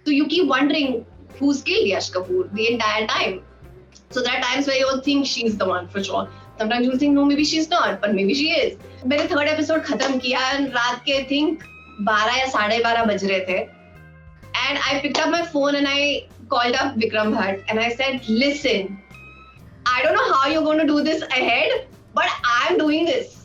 So you keep wondering who's killed Yash Kapoor the entire time. So there are times where you'll think she's the one for sure. Sometimes you'll think no, maybe she's not, but maybe she is. मैंने third episode खत्म किया and रात के think 12 या 12:30 बज रहे थे. And I picked up my phone and I called up Vikram Bhatt and I said, listen, I don't know how you're going to do this ahead, but I'm doing this.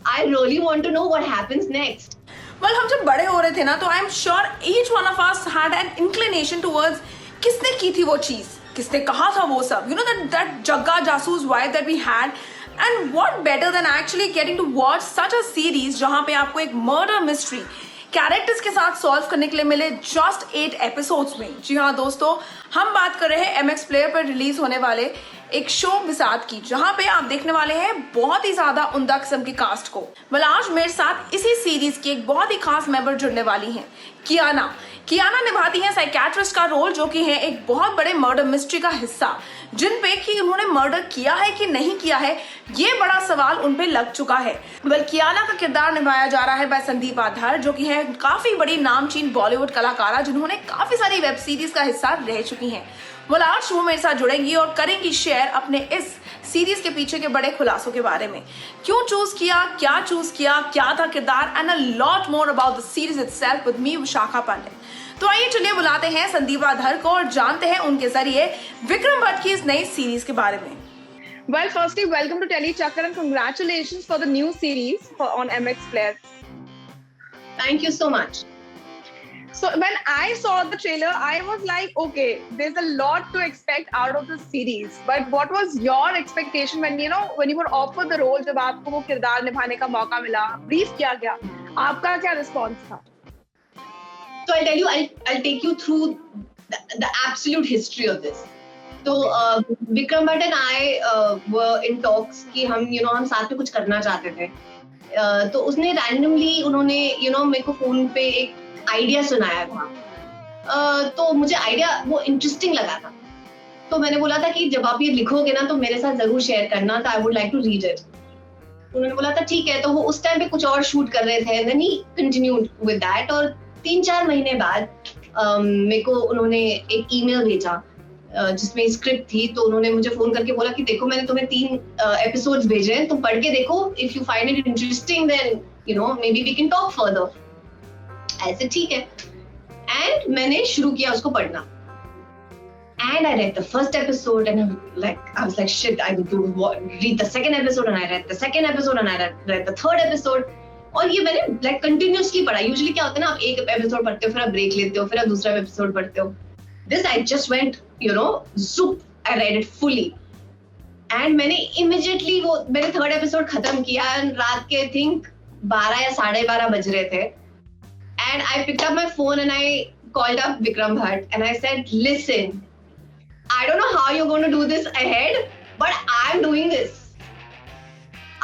I really want to know what happens next. Well, हम जब बड़े हो रहे थे ना, तो I'm sure each one of us had an inclination towards किसने की थी वो चीज, किसने कहा था वो सब. You know that जग्गा जासूस vibe that we had. And what better than actually getting to watch such a series जहाँ पे आपको एक murder mystery कैरेक्टर्स के साथ सॉल्व करने के लिए मिले जस्ट 8 एपिसोड्स में. जी हाँ दोस्तों, हम बात कर रहे हैं MX प्लेयर पर रिलीज होने वाले एक शो बिसात की, जहां पे आप देखने वाले हैं बहुत ही ज्यादा उम्दा किस्म की कास्ट को. well, आज मेरे साथ इसी सीरीज की एक बहुत ही खास मेंबर जुड़ने वाली हैं, कियाना निभाती हैं साइकियाट्रिस्ट का रोल, जो कि है एक बहुत बड़े मर्डर मिस्ट्री का हिस्सा, जिन पे कि उन्होंने मर्डर किया है कि नहीं किया है, ये बड़ा सवाल उन पे लग चुका है. कियाना का किरदार निभाया जा रहा है बाय संदीप आधार, जो कि है काफी बड़ी नामचीन बॉलीवुड कलाकारा, जिन्होंने काफी सारी वेब सीरीज का हिस्सा रह चुकी हैं. आज वो मेरे साथ जुड़ेंगी और करेंगी शेयर अपने इस सीरीज के पीछे के बड़े खुलासों के बारे में. क्यों चूज किया, क्या चूज किया, क्या था किरदार, and a lot more about the series itself with me Vishakha Pandey. तो आइए चलिए बुलाते हैं संदीप आधार को और जानते हैं उनके जरिए विक्रम भट्ट की इस नई सीरीज के बारे में. Well, firstly, welcome to Telly Chakkar and congratulations for the new series on MX Player. Thank you so much. So when I saw the trailer, I was like, okay, there's a lot to expect out of this series. But what was your expectation when you were offered the role, जब आपको वो किरदार निभाने का मौका मिला, brief किया गया, आपका क्या response था? So I'll tell you, I'll take you through the absolute history of this. So Vikram Bhatt and I were in talks कि हम साथ में कुछ करना चाहते थे. तो उसने randomly उन्होंने मेरे को फोन पे एक आइडिया सुनाया था. तो मुझे आइडिया वो इंटरेस्टिंग लगा था. तो मैंने बोला था कि जब आप ये लिखोगे ना तो मेरे साथ जरूर शेयर करना था. I would like to read it. उन्होंने बोला था ठीक है. तो वो उस टाइम पे कुछ और शूट कर रहे थे. Then he continued with that. और 3-4 महीने बाद मेरे को उन्होंने एक ईमेल भेजा जिसमें स्क्रिप्ट थी. तो उन्होंने मुझे फोन करके बोला कि देखो मैंने तुम्हें 3 एपिसोड्स भेजे हैं, तुम पढ़ के देखो. If you find it interesting then maybe we can talk further. ऐसे ठीक है. एंड मैंने शुरू किया उसको पढ़ना. And I read the first episode and I was like shit, I need to read the second episode and I read the second episode and I read the third episode. और ये मैंने like continuously पढ़ा. Usually क्या होता है ना, आप एक एपिसोड पढ़ते हो, फिर आप ब्रेक लेते हो, फिर आप दूसरा एपिसोड पढ़ते हो. This I just went, zoop, I read it fully. And मैंने immediately मैंने थर्ड एपिसोड खत्म किया and रात के think 12 या 12:30 बज रहे थे. And I picked up my phone and I called up Vikram Bhatt and I said, listen, I don't know how you're going to do this ahead, but I'm doing this.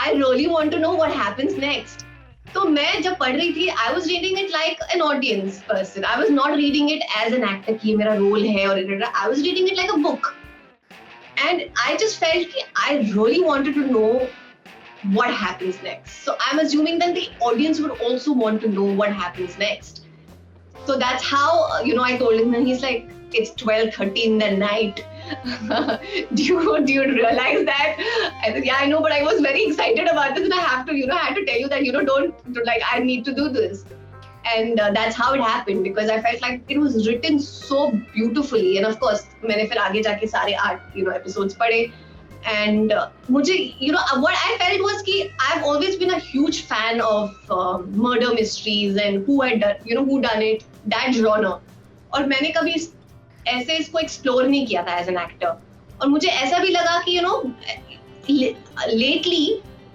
I really want to know what happens next. So मैं जब पढ़ रही थी, I was reading it like an audience person. I was not reading it as an actor कि मेरा role है और I was reading it like a book. And I just felt कि I really wanted to know what happens next. So I'm assuming that the audience would also want to know what happens next. So that's how, I told him, and he's like, it's 12:30 in the night. do you realize that? I said, yeah, I know, but I was very excited about this and I have to, I had to tell you that, don't, like, I need to do this. And that's how it happened, because I felt like it was written so beautifully. And of course, मैंने फिर आगे जाके सारे 8, episodes पढ़े. And मुझे, what I felt was कि I've always been a huge fan of murder mysteries and who done it, that genre. और मैंने कभी ऐसे इसको explore नहीं किया था as an actor. और मुझे ऐसा भी लगा कि lately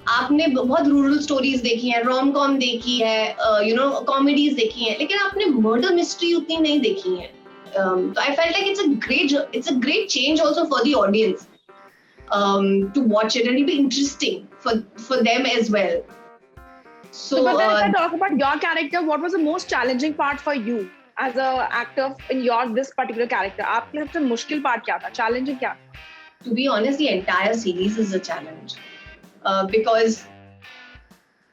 आपने बहुत रूरल स्टोरीज देखी हैं, रोम कॉम देखी है, कॉमेडीज देखी हैं, लेकिन आपने मर्डर मिस्ट्री उतनी नहीं देखी है. तो I felt like it's a great change also for the audience to watch it, and it'll be interesting for them as well. So but then if I talk about your character, what was the most challenging part for you as a actor in this particular character? आपके लिए सबसे मुश्किल part क्या था, challenging क्या? To be honest, the entire series is a challenge. Because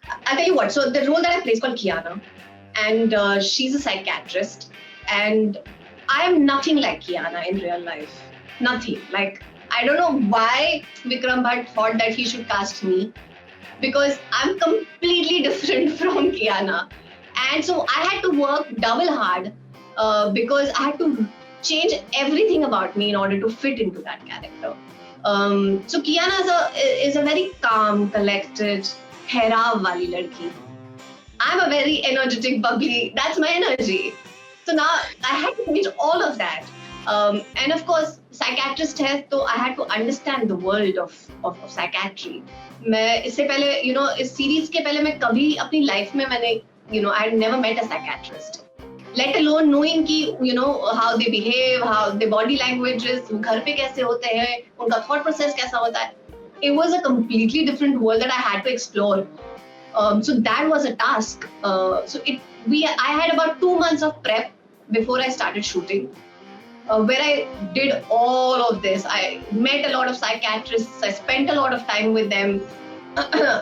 I'll tell you what, so the role that I play is called Kiana, and she's a psychiatrist, and I am nothing like Kiana in real life. Nothing. Like, I don't know why Vikram Bhatt thought that he should cast me, because I'm completely different from Kiana. And so I had to work double hard because I had to change everything about me in order to fit into that character. So Kiana is a very calm, collected, ठहराव वाली लड़की. I'm a very energetic, bubbly. That's my energy. So now I had to change all of that. And of course, psychiatrist है, so I had to understand the world of psychiatry. मैं इससे पहले, इस series के पहले मैं कभी अपनी life में मैंने, I had never met a psychiatrist. Let alone knowing कि, how they behave, how their body language is, घर पे कैसे होते हैं, उनका thought process कैसा होता है. It was a completely different world that I had to explore. So that was a task. I had about 2 months of prep before I started shooting, where I did all of this. I met a lot of psychiatrists. I spent a lot of time with them,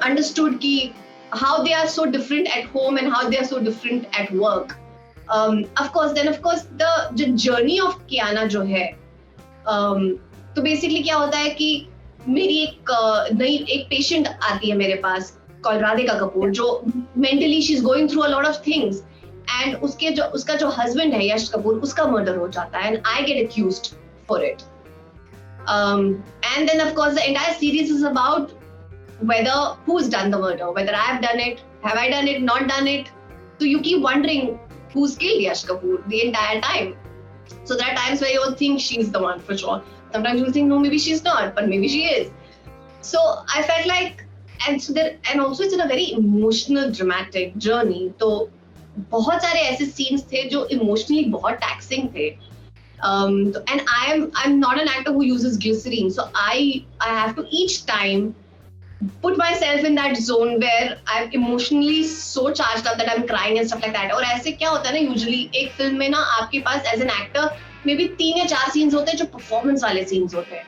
understood how they are so different at home and how they are so different at work. Of course, the journey of Kiana जो है, तो basically क्या होता है कि मेरी एक patient आती है मेरे पास, called Radhika Kapoor, जो mentally she's going through a lot of things, and उसका जो husband है यश कपूर, उसका murder हो जाता है, and I get accused for it. And then of course the entire series is about whether who's done the murder, whether I have done it, have I done it, not done it. So you keep wondering who's killed Yash Kapoor the entire time. So there are times where you'll think she's the one for sure. Sometimes you'll think no, maybe she's not, but maybe she is. So I felt like, and also it's in a very emotional, dramatic journey. तो बहुत सारे ऐसे scenes थे जो emotionally बहुत taxing थे. And I'm not an actor who uses glycerine, so I have to each time put myself in that zone where I'm emotionally so charged up that I'm crying and stuff like that. और ऐसे क्या होता है ना, usually एक film में ना आपके पास as an actor maybe 3 या 4 scenes होते हैं जो performance वाले scenes होते हैं.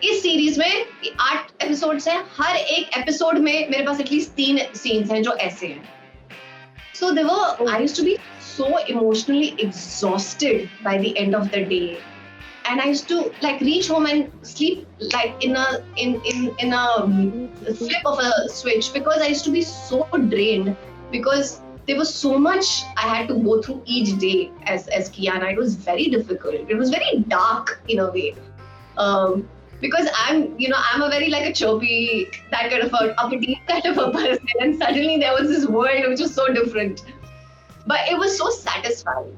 इस सीरीज में 8 एपिसोड्स हैं, हर एक एपिसोड में मेरे पास एटलीस्ट 3 सीन्स हैं जो ऐसे हैं. So I used to be so emotionally exhausted by the end of the day, and I used to like reach home and sleep like in a flip of a switch, because I used to be so drained, because there was so much I had to go through each day as Kiana. It was very difficult. It was very dark in a way. Because I'm a very like a chirpy, that kind of a uppity kind of a person, and suddenly there was this world which was so different. But it was so satisfying.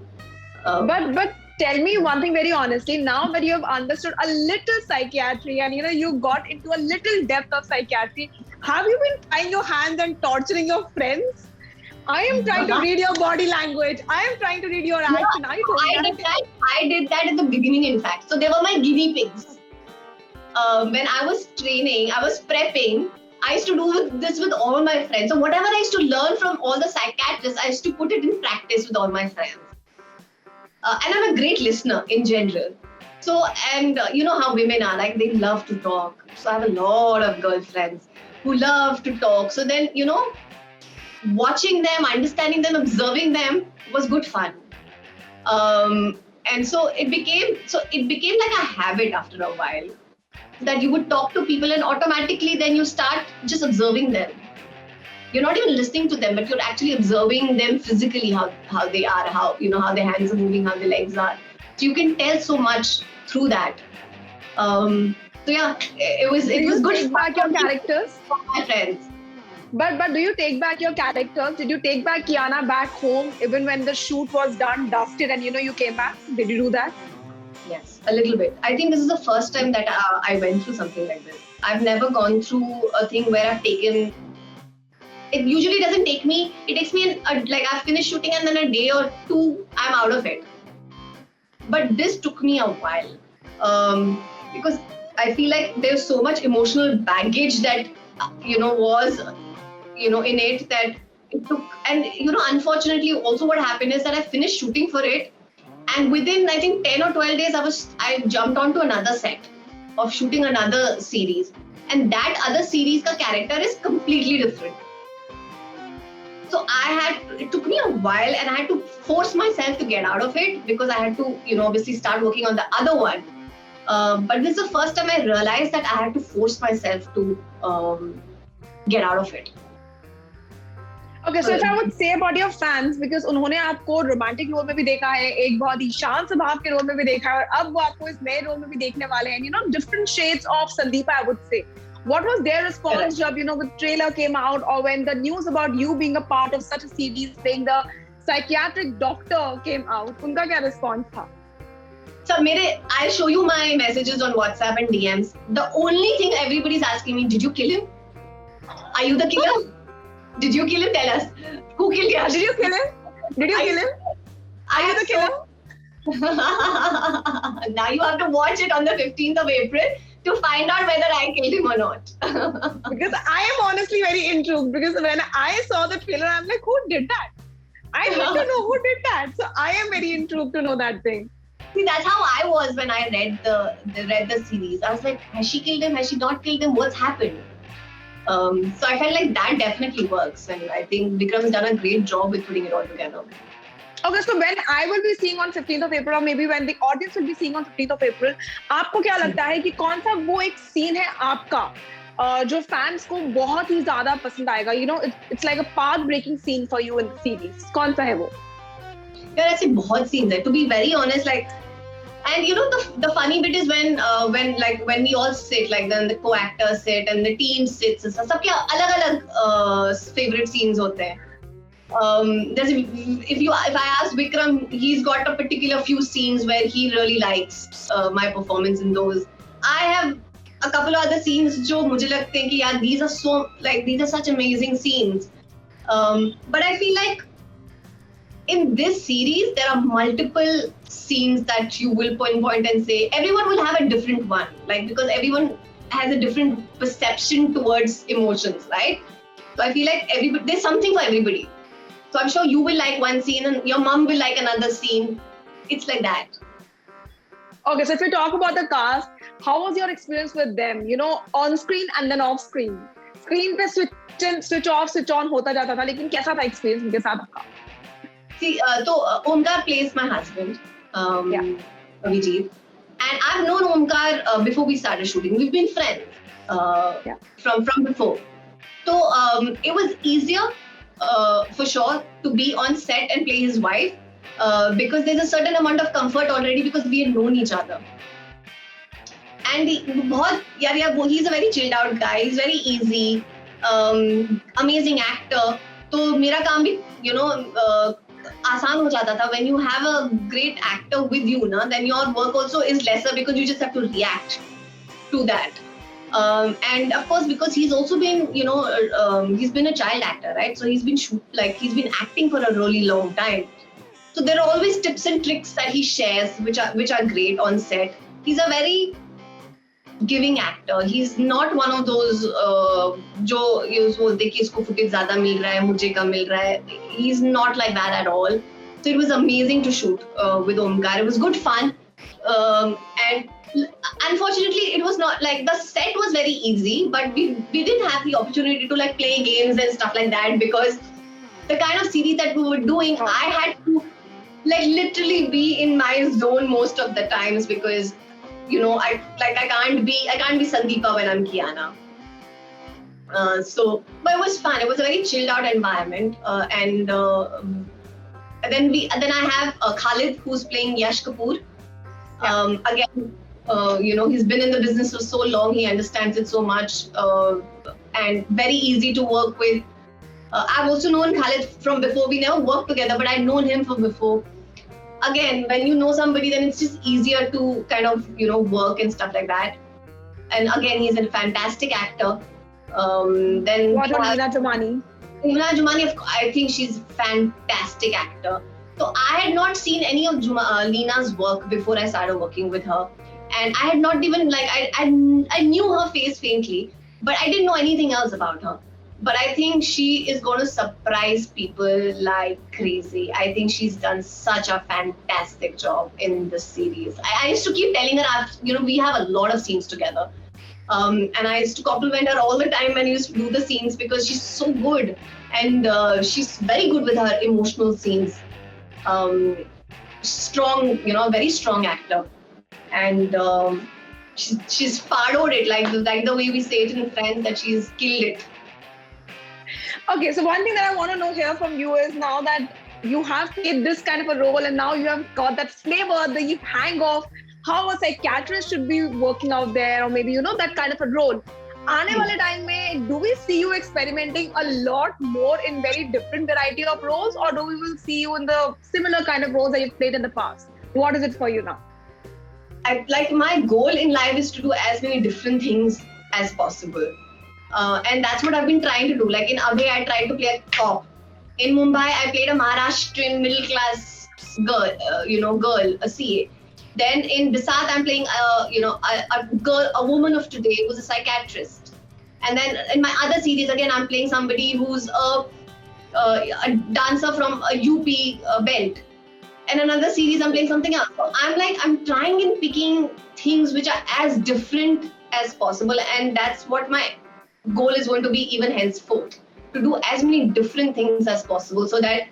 But tell me one thing very honestly, now that you have understood a little psychiatry and you got into a little depth of psychiatry, have you been trying your hands and torturing your friends? I am trying to read your body language. I am trying to read your action. I did that at the beginning, in fact. So they were my guinea pigs. When I was training, I was prepping, I used to do this with all my friends. So whatever I used to learn from all the psychiatrists, I used to put it in practice with all my friends. And I'm a great listener in general. So, and you know how women are, like they love to talk. So I have a lot of girlfriends who love to talk. So then, watching them, understanding them, observing them was good fun. And so it became like a habit after a while, that you would talk to people and automatically then you start just observing them. You're not even listening to them, but you're actually observing them physically, how they are, how their hands are moving, how their legs are. So you can tell so much through that. So yeah, it was good. Do you take back your characters? For my friends. But do you take back your characters? Did you take back Kiana back home even when the shoot was done, dusted, and you came back? Did you do that? Yes, a little bit. I think this is the first time that I went through something like this. I've never gone through a thing where I've taken. It usually doesn't take me. It takes me like I've finished shooting and then a day or two I'm out of it. But this took me a while because I feel like there's so much emotional baggage that was in it, that it took. And unfortunately, also what happened is that I finished shooting for it. And within, I think, 10 or 12 days, I jumped onto another set of shooting another series. And that other series, ka character is completely different. So it took me a while, and I had to force myself to get out of it because I had to, obviously start working on the other one. But this is the first time I realized that I had to force myself to get out of it. Okay, so if I would say about your fans, because उन्होंने आपको romantic role में भी देखा है, एक बहुत ही शांत स्वभाव के रोल में भी देखा है, और अब वो आपको इस नए रोल में भी देखने वाले हैं, different shades of Sandeepa, I would say. What was their response जब the trailer came out, or when the news about you being a part of such a series, playing the psychiatric doctor came out? उनका क्या response था? So I'll show you my messages on WhatsApp and DMs. The only thing everybody's asking me, did you kill him? Are you the killer? Did you kill him? Tell us. Who killed Yash? Did you kill him? Did you kill him? Are you the killer? Now you have to watch it on the 15th of April to find out whether I killed him or not. Because I am honestly very intrigued, because when I saw the trailer, I'm like, who did that? I need to know who did that. So I am very intrigued to know that thing. See, that's how I was when I read the series. I was like, has she killed him? Has she not killed him? What's happened? So I felt like that definitely works, and I think Vikram's done a great job with putting it all together. Okay, so when I will be seeing on 15th of April, or maybe when the audience will be seeing on 15th of April, आपको क्या लगता है कि कौन सा वो एक scene है आपका जो fans को बहुत ही ज़्यादा पसंद आएगा? It's like a path-breaking scene for you in the series. कौन सा है वो? Yeah, ऐसे बहुत scenes हैं. To be very honest, like. And the funny bit is when we all sit, like then the co-actors sit and the team sits, सबके अलग-अलग favorite scenes होते हैं. If I ask Vikram, he's got a particular few scenes where he really likes my performance in those. I have a couple of other scenes जो मुझे लगते हैं कि यार these are such amazing scenes. But I feel like in this series, there are multiple scenes that you will pinpoint and say everyone will have a different one, like because everyone has a different perception towards emotions, right? So I feel like there's something for everybody. So I'm sure you will like one scene and your mom will like another scene. It's like that. Okay, so if we talk about the cast, how was your experience with them? On screen and then off screen. Screen पे switch off, switch on होता जाता था, लेकिन कैसा था experience उनके साथ आपका? See, Omkar plays my husband, Abhijit, and I've known Omkar before we started shooting. We've been friends from before. So it was easier for sure to be on set and play his wife because there's a certain amount of comfort already because we had known each other. And he's a very chilled out guy. He's very easy, amazing actor. So मेरा काम भी आसान हो जाता था. When you have a great actor with you, then your work also is lesser because you just have to react to that. And of course, because he's also been, he's been a child actor, right? So he's been acting for a really long time. So there are always tips and tricks that he shares, which are great on set. He's a very giving actor. He's not one of those जो बोलते कि इसको footage ज़्यादा मिल रहा है, मुझे कम मिल रहा है. He's not like that at all. So it was amazing to shoot with Omkar. It was good fun, and unfortunately, it was not like the set was very easy, but we didn't have the opportunity to like play games and stuff like that because the kind of series that we were doing, I had to like literally be in my zone most of the times because. I can't be Sandeepa when I'm Kiana. But it was fun. It was a very chilled out environment. And then I have Khalid who's playing Yash Kapoor. Again, he's been in the business for so long. He understands it so much, and very easy to work with. I've also known Khalid from before. We never worked together, but I'd known him from before. Again, when you know somebody, then it's just easier to kind of, work and stuff like that. And again, he's a fantastic actor. Then what about Leena Jumani? Leena Jumani, I think she's a fantastic actor. So I had not seen any of Leena's work before I started working with her. And I had not even, I knew her face faintly, but I didn't know anything else about her. But I think she is going to surprise people like crazy. I think she's done such a fantastic job in this series. I used to keep telling her, we have a lot of scenes together. And I used to compliment her all the time when I used to do the scenes because she's so good, and she's very good with her emotional scenes. Um, Strong, very strong actor, and she's pardoed it like the way we say it in Friends, that she's killed it. Okay, so one thing that I want to know here from you is, now that you have played this kind of a role and now you have got that flavor, the hang of how a psychiatrist should be working out there, or maybe that kind of a role. आने वाले time में, do we see you experimenting a lot more in very different variety of roles, or do we will see you in the similar kind of roles that you've played in the past? What is it for you now? My goal in life is to do as many different things as possible. And that's what I've been trying to do. Like in Abhay, I tried to play a cop. In Mumbai, I played a Maharashtrian middle class girl, a CA. Then in Bisat, I'm playing, a woman of today who's a psychiatrist. And then in my other series, again, I'm playing somebody who's a dancer from a UP belt. And another series, I'm playing something else. So I'm trying and picking things which are as different as possible. And that's what my goal is going to be even henceforth, to do as many different things as possible, so that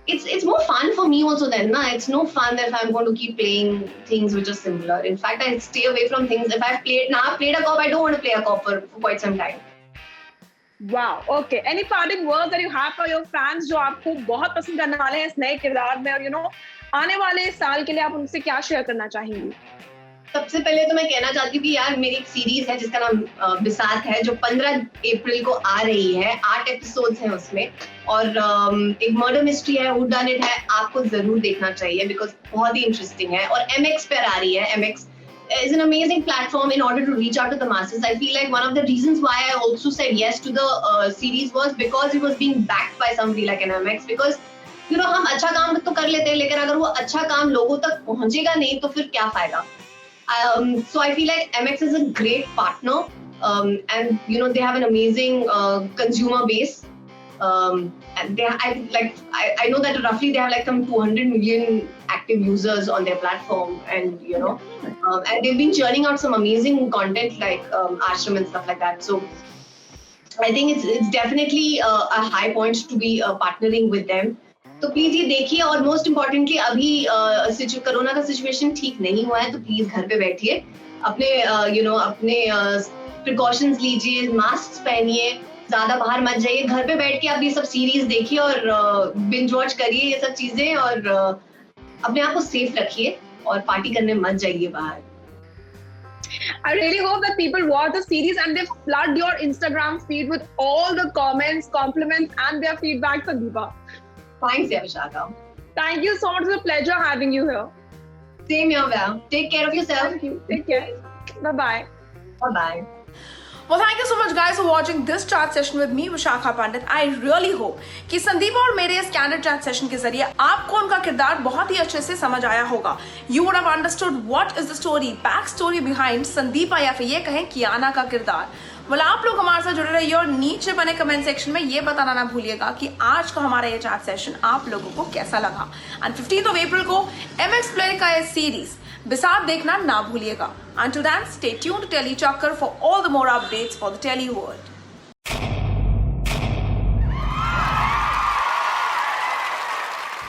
it's more fun for me also then. It's no fun if I'm going to keep playing things which are similar. In fact, I stay away from things. If I've played a cop, I don't want to play a cop for quite some time. Wow. Okay. Any parting words that you have for your fans जो आपको बहुत पसंद करने वाले हैं इस नए किरदार में, और आने वाले साल के लिए आप उनसे क्या शेयर करना चाहेंगी? सबसे पहले तो मैं कहना चाहती हूँ कि यार, मेरी एक सीरीज है जिसका नाम बिसात है, जो 15 अप्रैल को आ रही है. 8 एपिसोड्स हैं उसमें, और एक मर्डर मिस्ट्री है, हू डन इट है. आपको जरूर देखना चाहिए बिकॉज बहुत ही इंटरेस्टिंग है. और MX पर आ रही है. MX is an amazing platform in order to reach out to the masses. I feel like one of the reasons why I also said yes to the series was because it was being backed by somebody like an MX. Because हम अच्छा काम तो कर लेते हैं, लेकिन अगर वो अच्छा काम लोगों तक पहुंचेगा नहीं तो फिर क्या फायदा. So I feel like MX is a great partner, and they have an amazing consumer base. And I know that roughly they have like some 200 million active users on their platform, and and they've been churning out some amazing content like Ashram and stuff like that. So I think it's definitely a high point to be partnering with them. तो please ये देखिए. और most importantly, अभी corona का situation ठीक नहीं हुआ है, तो प्लीज घर पे बैठिए, अपने अपने प्रिकॉशंस लीजिए, मास्क पहनिए, ज्यादा बाहर मत जाइए, घर पे बैठ के आप ये सब सीरीज देखिए और बिंज वॉच करिए ये सब चीजें, और अपने आप को सेफ रखिए और पार्टी करने मत जाइए बाहर. I really hope that people watch the series and they flood your Instagram feed with all the comments, compliments, and their feedback, Sandeepa. Thanks, Vishaka. Thank you so much. It's a pleasure having you here. Same here, Val. Take care of yourself. Thank you. Take care. Bye-bye. Bye-bye. Well, thank you so much guys for watching this chat session with me, Vishakha Pandit. I really hope कि संदीप और मेरे इस candid chat session के जरिए आपको उनका किरदार बहुत ही अच्छे से समझ आया होगा. You would have understood what is the story, back story behind Sandeepa, या फिर ये कहें कियाना का किरदार. well, आप लोग हमारे साथ जुड़े रहिए और नीचे बने कमेंट सेक्शन में ये बताना ना भूलिएगा कि आज का हमारा ये चैट सेशन आप लोगों को कैसा लगा. एंड 15 अप्रैल को MX Player का ये सीरीज बिसात देखना ना भूलिएगा. Until then, stay tuned to Telly Chakkar for all the more updates for the Telly world.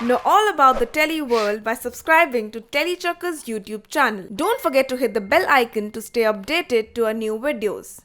Know all about the Telly world by subscribing to Telly Chakkar's YouTube channel. Don't forget to hit the bell icon to stay updated to our new videos.